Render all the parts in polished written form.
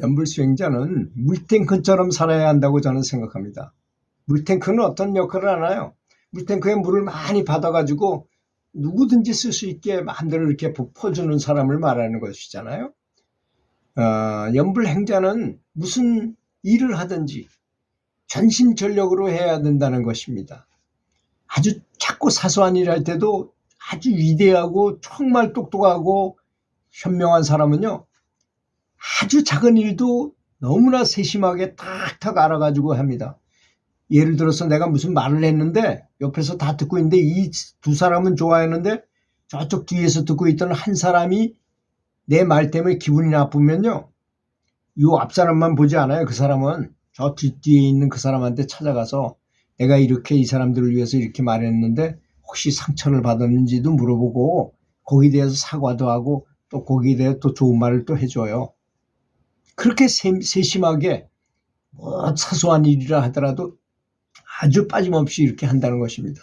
연불 수행자는 물탱크처럼 살아야 한다고 저는 생각합니다. 물탱크는 어떤 역할을 하나요? 물탱크에 물을 많이 받아가지고 누구든지 쓸 수 있게 마음대로 이렇게 퍼주는 사람을 말하는 것이잖아요. 연불행자는 무슨 일을 하든지 전심전력으로 해야 된다는 것입니다. 아주 작고 사소한 일 할 때도 아주 위대하고 정말 똑똑하고 현명한 사람은요, 아주 작은 일도 너무나 세심하게 탁탁 알아가지고 합니다. 예를 들어서 내가 무슨 말을 했는데 옆에서 다 듣고 있는데 이 두 사람은 좋아했는데 저쪽 뒤에서 듣고 있던 한 사람이 내 말 때문에 기분이 나쁘면요, 이 앞사람만 보지 않아요. 그 사람은 저 뒷뒤에 있는 그 사람한테 찾아가서 내가 이렇게 이 사람들을 위해서 이렇게 말했는데 혹시 상처를 받았는지도 물어보고 거기에 대해서 사과도 하고 또 거기에 대해 또 좋은 말을 또 해줘요. 그렇게 세심하게 사소한 일이라 하더라도 아주 빠짐없이 이렇게 한다는 것입니다.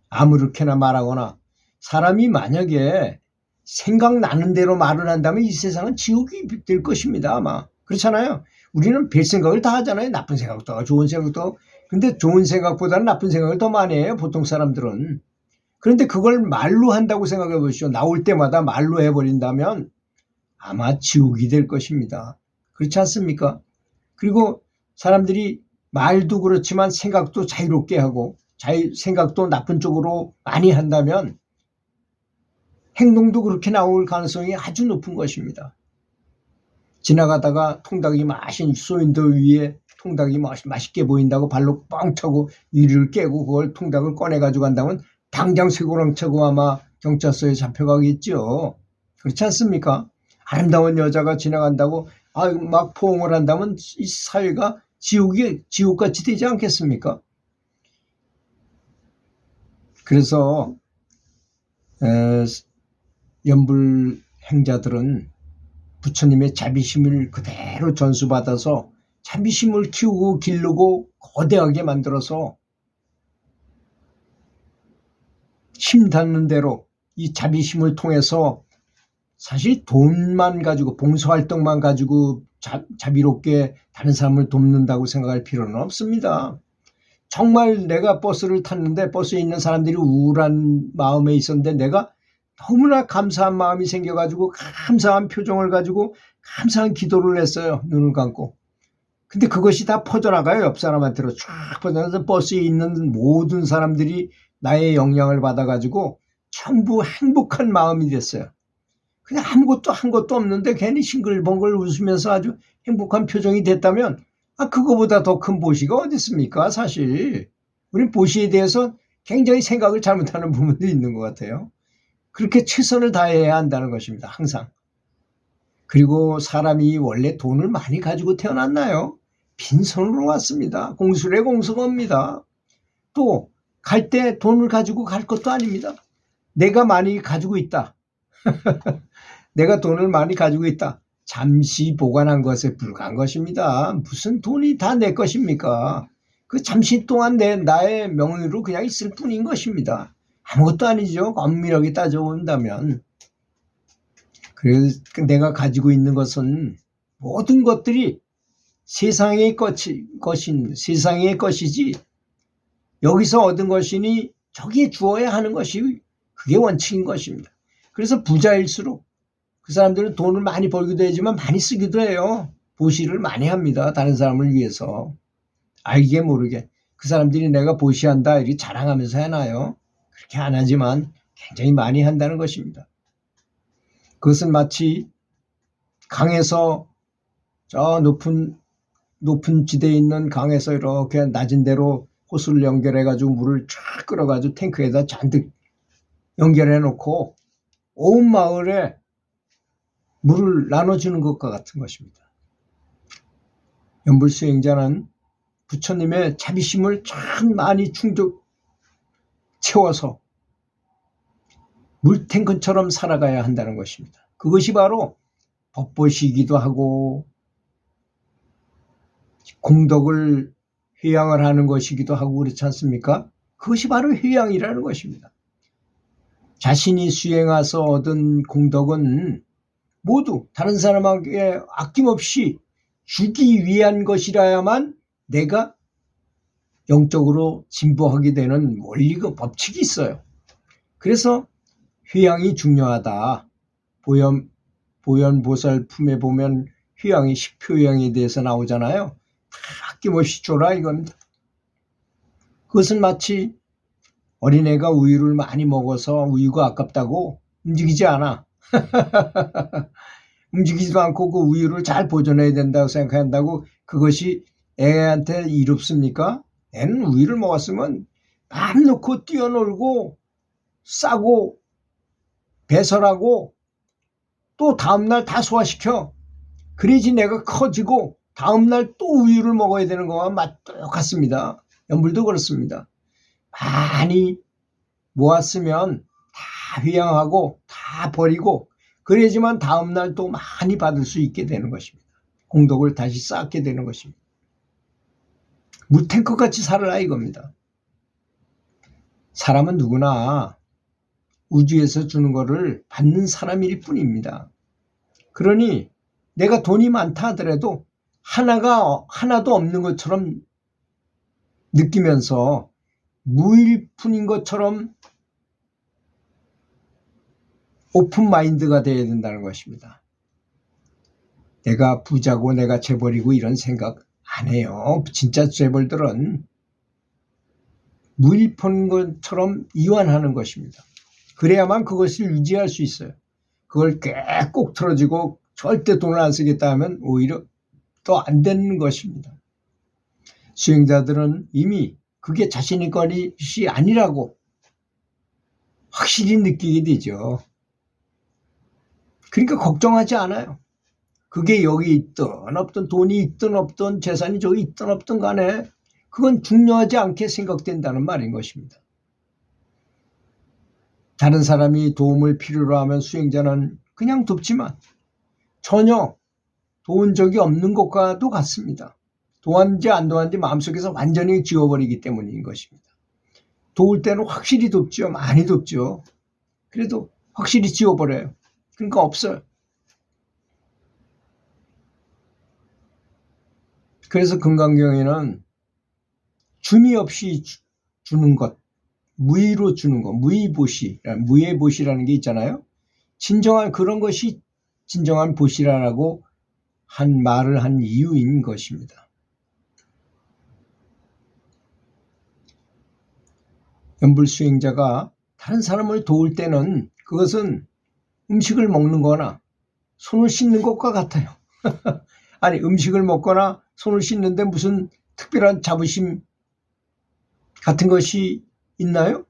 아무렇게나 말하거나 사람이 만약에 생각나는 대로 말을 한다면 이 세상은 지옥이 될 것입니다. 아마 그렇잖아요. 우리는 별 생각을 다 하잖아요. 나쁜 생각도 하고 좋은 생각도 하고. 근데 좋은 생각보다는 나쁜 생각을 더 많이 해요. 보통 사람들은. 그런데 그걸 말로 한다고 생각해 보시죠. 나올 때마다 말로 해버린다면 아마 지옥이 될 것입니다. 그렇지 않습니까? 그리고 사람들이 말도 그렇지만 생각도 자유롭게 하고 생각도 나쁜 쪽으로 많이 한다면 행동도 그렇게 나올 가능성이 아주 높은 것입니다. 지나가다가 통닭이 마신 소인도 위에 통닭이 맛있게 보인다고 발로 뻥 차고 유리를 깨고 그걸 통닭을 꺼내가지고 간다면 당장 쇠고랑 차고 아마 경찰서에 잡혀가겠죠. 그렇지 않습니까? 아름다운 여자가 지나간다고 막 포옹을 한다면 이 사회가 지옥같이 되지 않겠습니까? 그래서 연불 행자들은 부처님의 자비심을 그대로 전수받아서 자비심을 키우고 기르고 거대하게 만들어서 힘 닿는 대로 이 자비심을 통해서 사실 돈만 가지고 봉사활동만 가지고 자비롭게 다른 사람을 돕는다고 생각할 필요는 없습니다. 정말 내가 버스를 탔는데 버스에 있는 사람들이 우울한 마음에 있었는데 내가 너무나 감사한 마음이 생겨가지고 감사한 표정을 가지고 감사한 기도를 했어요. 눈을 감고. 근데 그것이 다 퍼져나가요. 옆 사람한테로 쫙 퍼져나가서 버스에 있는 모든 사람들이 나의 영향을 받아가지고 전부 행복한 마음이 됐어요. 그냥 아무것도 한 것도 없는데 괜히 싱글벙글 웃으면서 아주 행복한 표정이 됐다면 그거보다 더 큰 보시가 어디 있습니까? 사실 우리는 보시에 대해서 굉장히 생각을 잘못하는 부분도 있는 것 같아요. 그렇게 최선을 다해야 한다는 것입니다. 항상. 그리고 사람이 원래 돈을 많이 가지고 태어났나요? 빈손으로 왔습니다. 공술의 공수입니다. 또 갈 때 돈을 가지고 갈 것도 아닙니다. 내가 많이 가지고 있다. 내가 돈을 많이 가지고 있다. 잠시 보관한 것에 불과한 것입니다. 무슨 돈이 다 내 것입니까? 그 잠시 동안 나의 명의로 그냥 있을 뿐인 것입니다. 아무것도 아니죠. 엄밀하게 따져본다면. 그래서 내가 가지고 있는 것은 모든 것들이 세상의 것이지 여기서 얻은 것이니 저기에 주어야 하는 것이 그게 원칙인 것입니다. 그래서 부자일수록 그 사람들은 돈을 많이 벌기도 하지만 많이 쓰기도 해요. 보시를 많이 합니다. 다른 사람을 위해서. 알게 모르게. 그 사람들이 내가 보시한다 이렇게 자랑하면서 해놔요. 그렇게 안 하지만 굉장히 많이 한다는 것입니다. 그것은 마치 강에서 저 높은 지대에 있는 강에서 이렇게 낮은 데로 호수를 연결해가지고 물을 쫙 끌어가지고 탱크에다 잔뜩 연결해 놓고 온 마을에 물을 나눠주는 것과 같은 것입니다. 연불수행자는 부처님의 자비심을 참 많이 채워서 물탱크처럼 살아가야 한다는 것입니다. 그것이 바로 법보시기도 하고 공덕을 회양을 하는 것이기도 하고 그렇지 않습니까? 그것이 바로 회양이라는 것입니다. 자신이 수행해서 얻은 공덕은 모두 다른 사람에게 아낌없이 주기 위한 것이라야만 내가 영적으로 진보하게 되는 원리가 법칙이 있어요. 그래서 휴양이 중요하다. 보현보살품에 보면 휴양이 식표휴양에 대해서 나오잖아요. 다 아낌없이 줘라 이겁니다. 그것은 마치 어린애가 우유를 많이 먹어서 우유가 아깝다고 움직이지 않아. 움직이지도 않고 그 우유를 잘 보존해야 된다고 생각한다고 그것이 애한테 이롭습니까? 애는 우유를 먹었으면 맘 놓고 뛰어놀고 싸고 배설하고 또 다음날 다 소화시켜. 그래야지 내가 커지고 다음날 또 우유를 먹어야 되는 거와 똑같습니다. 연불도 그렇습니다. 많이 모았으면 다 휴양하고 다 버리고 그래야지만 다음날 또 많이 받을 수 있게 되는 것입니다. 공덕을 다시 쌓게 되는 것입니다. 무탱크 같이 살아라 이겁니다. 사람은 누구나 우주에서 주는 거를 받는 사람일 뿐입니다. 그러니 내가 돈이 많다 하더라도 하나도 없는 것처럼 느끼면서 무일푼인 것처럼 오픈 마인드가 되어야 된다는 것입니다. 내가 부자고 내가 재벌이고 이런 생각 안 해요. 진짜 재벌들은 무일푼인 것처럼 이완하는 것입니다. 그래야만 그것을 유지할 수 있어요. 그걸 꽤 꼭 틀어지고 절대 돈을 안 쓰겠다 하면 오히려 더 안 되는 것입니다. 수행자들은 이미 그게 자신의 것이 아니라고 확실히 느끼게 되죠. 그러니까 걱정하지 않아요. 그게 여기 있든 없든 돈이 있든 없든 재산이 저기 있든 없든 간에 그건 중요하지 않게 생각된다는 말인 것입니다. 다른 사람이 도움을 필요로 하면 수행자는 그냥 돕지만 전혀 도운 적이 없는 것과도 같습니다. 도왔는지 안 도왔는지 마음속에서 완전히 지워버리기 때문인 것입니다. 도울 때는 확실히 돕죠. 많이 돕죠. 그래도 확실히 지워버려요. 그러니까 없어요. 그래서 금강경에는 줌이 없이 주는 것, 무의로 주는 것, 무의 보시라는 게 있잖아요. 진정한 그런 것이 진정한 보시라라고 한 말을 한 이유인 것입니다. 연불 수행자가 다른 사람을 도울 때는 그것은 음식을 먹는 거나 손을 씻는 것과 같아요. 아니 음식을 먹거나 손을 씻는데 무슨 특별한 자부심 같은 것이 있나요?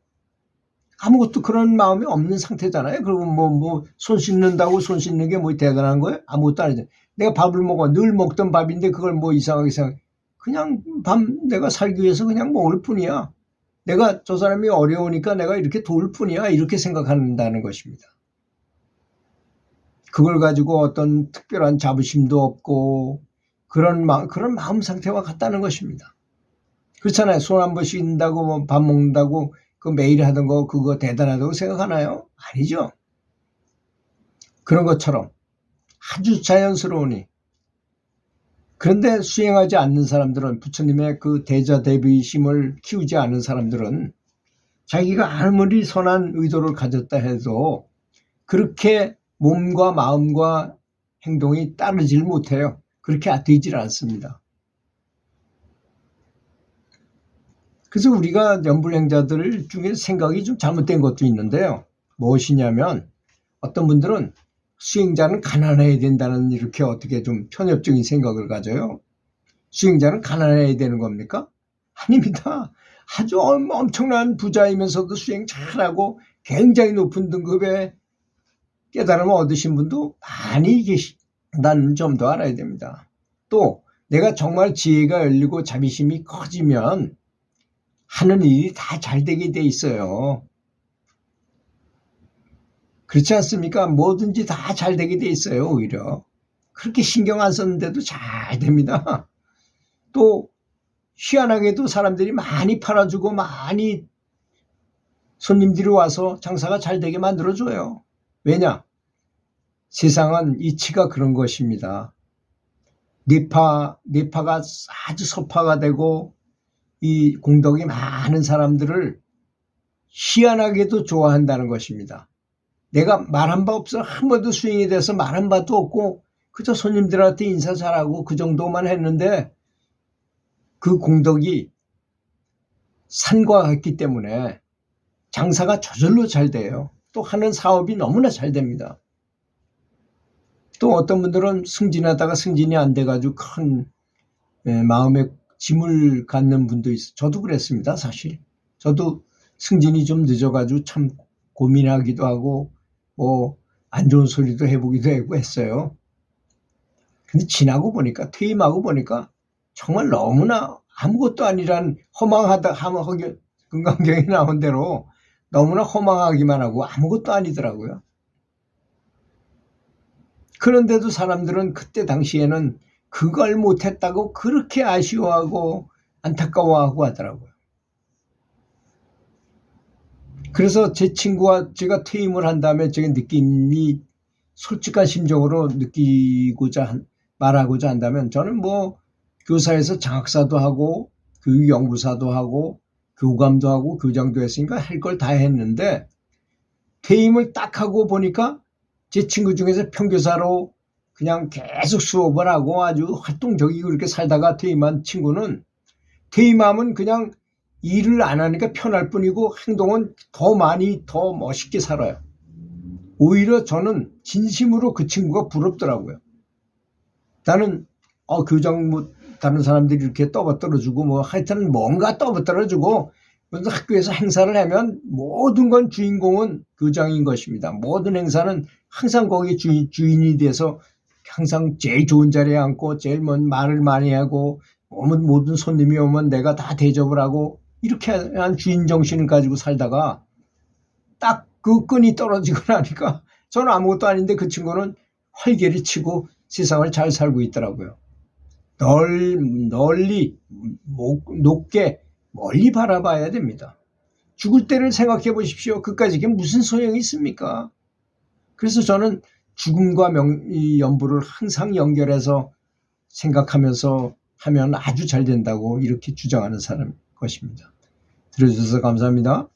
아무것도 그런 마음이 없는 상태잖아요. 그리고 손 씻는다고 손 씻는 게 뭐 대단한 거예요? 아무것도 아니죠. 내가 밥을 먹어 늘 먹던 밥인데 그걸 뭐 이상하게 생각. 그냥 내가 살기 위해서 그냥 먹을 뿐이야. 내가 저 사람이 어려우니까 내가 이렇게 도울 뿐이야. 이렇게 생각한다는 것입니다. 그걸 가지고 어떤 특별한 자부심도 없고 그런 마음 상태와 같다는 것입니다. 그렇잖아요. 손 한 번 씻는다고 밥 먹는다고 그 매일 하던 거 그거 대단하다고 생각하나요? 아니죠. 그런 것처럼 아주 자연스러우니. 그런데 수행하지 않는 사람들은 부처님의 그 대자대비심을 키우지 않은 사람들은 자기가 아무리 선한 의도를 가졌다 해도 그렇게 몸과 마음과 행동이 따르질 못해요. 그렇게 되질 않습니다. 그래서 우리가 연불행자들 중에 생각이 좀 잘못된 것도 있는데요. 무엇이냐면 어떤 분들은 수행자는 가난해야 된다는 이렇게 어떻게 좀 편협적인 생각을 가져요. 수행자는 가난해야 되는 겁니까? 아닙니다. 아주 엄청난 부자이면서도 수행 잘하고 굉장히 높은 등급의 깨달음을 얻으신 분도 많이 계신다는 점도 알아야 됩니다. 또 내가 정말 지혜가 열리고 자비심이 커지면 하는 일이 다 잘 되게 돼 있어요. 그렇지 않습니까? 뭐든지 다 잘 되게 돼 있어요. 오히려 그렇게 신경 안 썼는데도 잘 됩니다. 또 희한하게도 사람들이 많이 팔아주고 많이 손님들이 와서 장사가 잘 되게 만들어줘요. 왜냐? 세상은 이치가 그런 것입니다. 뇌파가 아주 서파가 되고 이 공덕이 많은 사람들을 희한하게도 좋아한다는 것입니다. 내가 말한 바 없어 한 번도 수행이 돼서 말한 바도 없고 그저 손님들한테 인사 잘하고 그 정도만 했는데 그 공덕이 산과 같기 때문에 장사가 저절로 잘 돼요. 또 하는 사업이 너무나 잘 됩니다. 또 어떤 분들은 승진하다가 승진이 안 돼가지고 큰 마음에 짐을 갖는 분도 있어요. 저도 그랬습니다. 사실 저도 승진이 좀 늦어가지고 참 고민하기도 하고 뭐 안 좋은 소리도 해보기도 하고 했어요. 근데 지나고 보니까 퇴임하고 보니까 정말 너무나 아무것도 아니란 금강경에 나온 대로 너무나 허망하기만 하고 아무것도 아니더라고요. 그런데도 사람들은 그때 당시에는 그걸 못했다고 그렇게 아쉬워하고 안타까워하고 하더라고요. 그래서 제 친구와 제가 퇴임을 한 다음에 제가 느낌이 솔직한 심정으로 말하고자 한다면 저는 뭐 교사에서 장학사도 하고 교육연구사도 하고 교감도 하고 교장도 했으니까 할 걸 다 했는데 퇴임을 딱 하고 보니까 제 친구 중에서 평교사로 그냥 계속 수업을 하고 아주 활동적이고 그렇게 살다가 퇴임한 친구는 퇴임하면 그냥 일을 안 하니까 편할 뿐이고 행동은 더 많이 더 멋있게 살아요. 오히려 저는 진심으로 그 친구가 부럽더라고요. 나는 교장 뭐 다른 사람들이 이렇게 떠받들어주고 뭐 하여튼 뭔가 떠받들어주고 무슨 학교에서 행사를 하면 모든 건 주인공은 교장인 것입니다. 모든 행사는 항상 거기 주인이 돼서 항상 제일 좋은 자리에 앉고 제일 말을 많이 하고 모든 손님이 오면 내가 다 대접을 하고 이렇게 한 주인 정신을 가지고 살다가 딱 그 끈이 떨어지고 나니까 저는 아무것도 아닌데 그 친구는 활개를 치고 세상을 잘 살고 있더라고요. 널리 높게 멀리 바라봐야 됩니다. 죽을 때를 생각해 보십시오. 그까지 이게 무슨 소용이 있습니까? 그래서 저는 죽음과 연부를 항상 연결해서 생각하면서 하면 아주 잘 된다고 이렇게 주장하는 사람 것입니다. 들어주셔서 감사합니다.